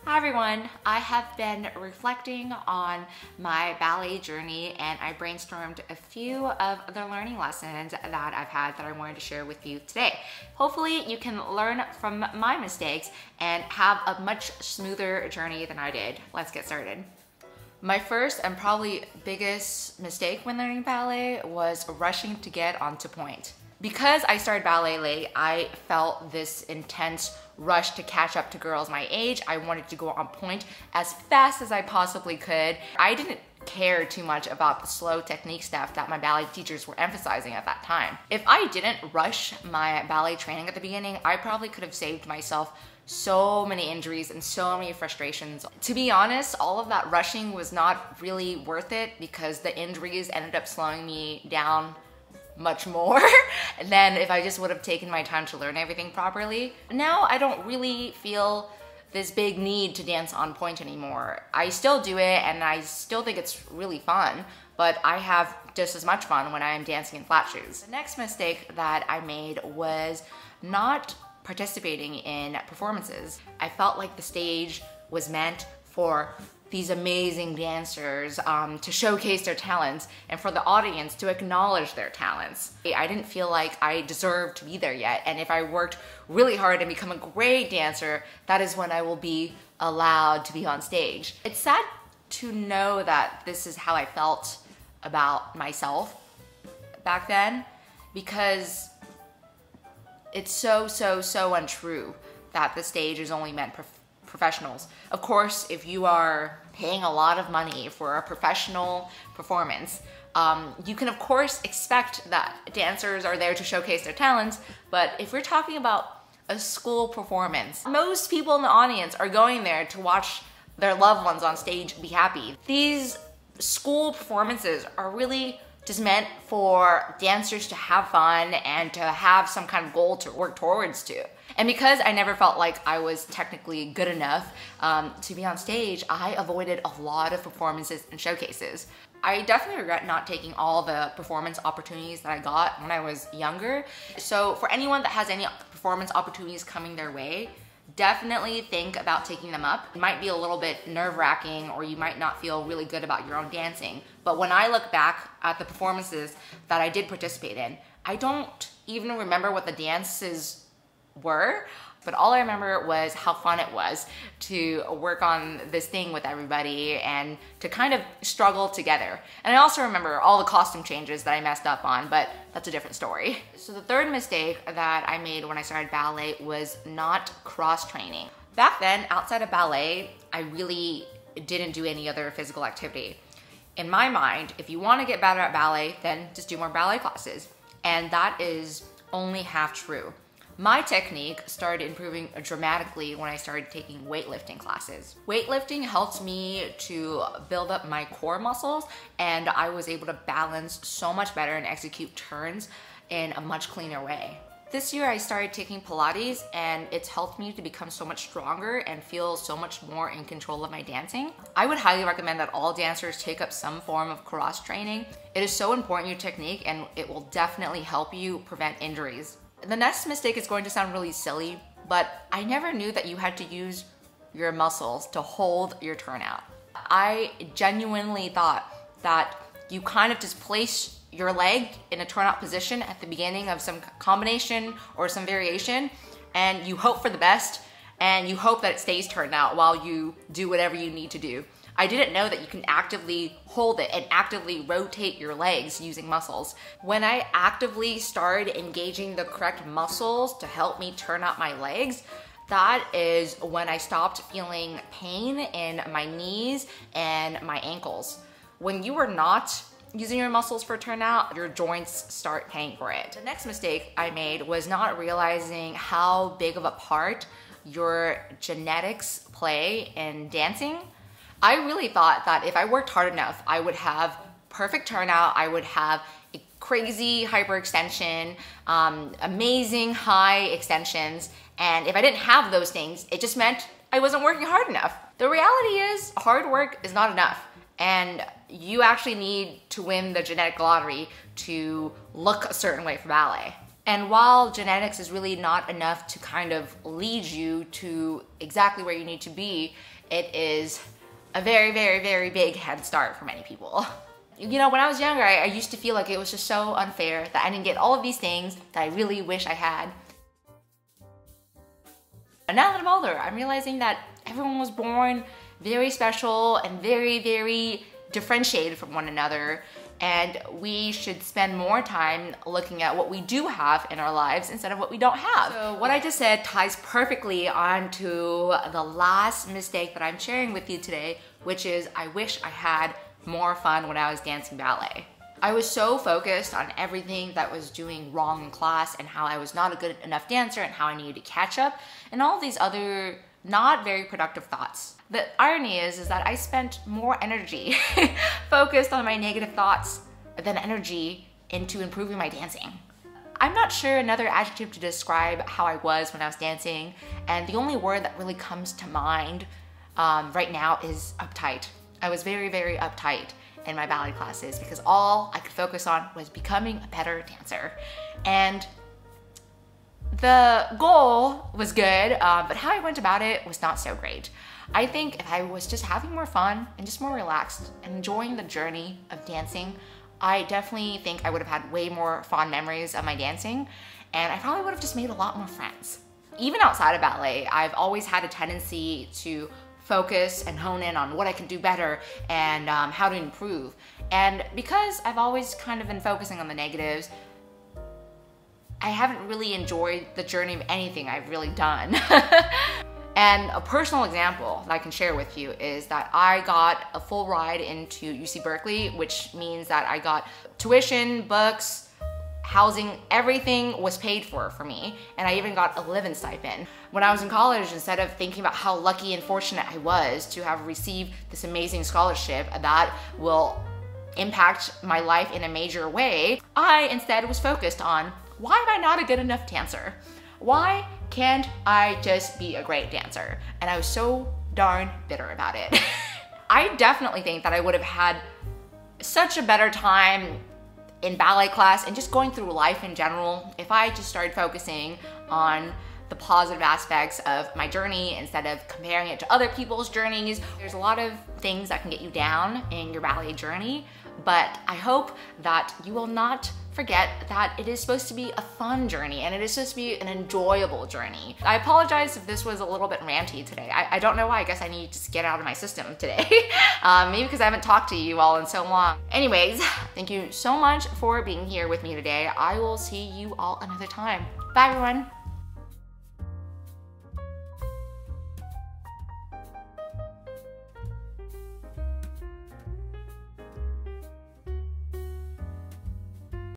Hi everyone, I have been reflecting on my ballet journey and I brainstormed a few of the learning lessons that I've had that I wanted to share with you today. Hopefully you can learn from my mistakes and have a much smoother journey than I did. Let's get started. My first and probably biggest mistake when learning ballet was rushing to get onto point. Because I started ballet late, I felt this intense rush to catch up to girls my age. I wanted to go on point as fast as I possibly could. I didn't care too much about the slow technique stuff that my ballet teachers were emphasizing at that time. If I didn't rush my ballet training at the beginning, I probably could have saved myself so many injuries and so many frustrations. To be honest, all of that rushing was not really worth it because the injuries ended up slowing me down much more than if I just would have taken my time to learn everything properly. Now I don't really feel this big need to dance on point anymore. I still do it and I still think it's really fun, but I have just as much fun when I am dancing in flat shoes. The next mistake that I made was not participating in performances. I felt like the stage was meant for these amazing dancers to showcase their talents and for the audience to acknowledge their talents. I didn't feel like I deserved to be there yet, and if I worked really hard and become a great dancer, that is when I will be allowed to be on stage. It's sad to know that this is how I felt about myself back then, because it's so untrue that the stage is only meant for professionals. Of course, if you are paying a lot of money for a professional performance, you can of course expect that dancers are there to showcase their talents, but if we're talking about a school performance, most people in the audience are going there to watch their loved ones on stage be happy. These school performances are really just meant for dancers to have fun and to have some kind of goal to work towards to. And because I never felt like I was technically good enough to be on stage, I avoided a lot of performances and showcases. I definitely regret not taking all the performance opportunities that I got when I was younger. So for anyone that has any performance opportunities coming their way, definitely think about taking them up. It might be a little bit nerve-wracking or you might not feel really good about your own dancing. But when I look back at the performances that I did participate in, I don't even remember what the dances were, but all I remember was how fun it was to work on this thing with everybody and to kind of struggle together. And I also remember all the costume changes that I messed up on, but that's a different story. So the third mistake that I made when I started ballet was not cross-training. Back then, outside of ballet, I really didn't do any other physical activity. In my mind, if you want to get better at ballet, then just do more ballet classes. And that is only half true. My technique started improving dramatically when I started taking weightlifting classes. Weightlifting helped me to build up my core muscles and I was able to balance so much better and execute turns in a much cleaner way. This year I started taking Pilates and it's helped me to become so much stronger and feel so much more in control of my dancing. I would highly recommend that all dancers take up some form of cross training. It is so important, your technique, and it will definitely help you prevent injuries. The next mistake is going to sound really silly, but I never knew that you had to use your muscles to hold your turnout. I genuinely thought that you kind of just place your leg in a turnout position at the beginning of some combination or some variation, and you hope for the best, and you hope that it stays turned out while you do whatever you need to do. I didn't know that you can actively hold it and actively rotate your legs using muscles. When I actively started engaging the correct muscles to help me turn out my legs, that is when I stopped feeling pain in my knees and my ankles. When you are not using your muscles for turnout, your joints start paying for it. The next mistake I made was not realizing how big of a part your genetics play in dancing. I really thought that if I worked hard enough, I would have perfect turnout, I would have a crazy hyperextension, amazing high extensions, and if I didn't have those things, it just meant I wasn't working hard enough. The reality is, hard work is not enough, and you actually need to win the genetic lottery to look a certain way for ballet. And while genetics is really not enough to kind of lead you to exactly where you need to be, it is a very, very, very big head start for many people. You know, when I was younger, I used to feel like it was just so unfair that I didn't get all of these things that I really wish I had. And now that I'm older, I'm realizing that everyone was born very special and very, very differentiated from one another. And we should spend more time looking at what we do have in our lives instead of what we don't have. So what I just said ties perfectly onto the last mistake that I'm sharing with you today, which is I wish I had more fun when I was dancing ballet. I was so focused on everything that was doing wrong in class and how I was not a good enough dancer and how I needed to catch up and all these other not very productive thoughts. The irony is that I spent more energy focused on my negative thoughts than energy into improving my dancing. I'm not sure another adjective to describe how I was when I was dancing, and the only word that really comes to mind right now is uptight. I was very, very uptight in my ballet classes because all I could focus on was becoming a better dancer. And the goal was good, but how I went about it was not so great. I think if I was just having more fun and just more relaxed and enjoying the journey of dancing, I definitely think I would have had way more fond memories of my dancing, and I probably would have just made a lot more friends. Even outside of ballet, I've always had a tendency to focus and hone in on what I can do better and how to improve. And because I've always kind of been focusing on the negatives, I haven't really enjoyed the journey of anything I've really done. And a personal example that I can share with you is that I got a full ride into UC Berkeley, which means that I got tuition, books, housing, everything was paid for me. And I even got a living stipend. When I was in college, instead of thinking about how lucky and fortunate I was to have received this amazing scholarship that will impact my life in a major way, I instead was focused on, why am I not a good enough dancer? Why can't I just be a great dancer? And I was so darn bitter about it. I definitely think that I would have had such a better time in ballet class and just going through life in general if I just started focusing on the positive aspects of my journey instead of comparing it to other people's journeys. There's a lot of things that can get you down in your ballet journey, but I hope that you will not forget that it is supposed to be a fun journey and it is supposed to be an enjoyable journey. I apologize if this was a little bit ranty today. I don't know why. I guess I need to just get it out of my system today. Maybe because I haven't talked to you all in so long. Anyways, thank you so much for being here with me today. I will see you all another time. Bye everyone.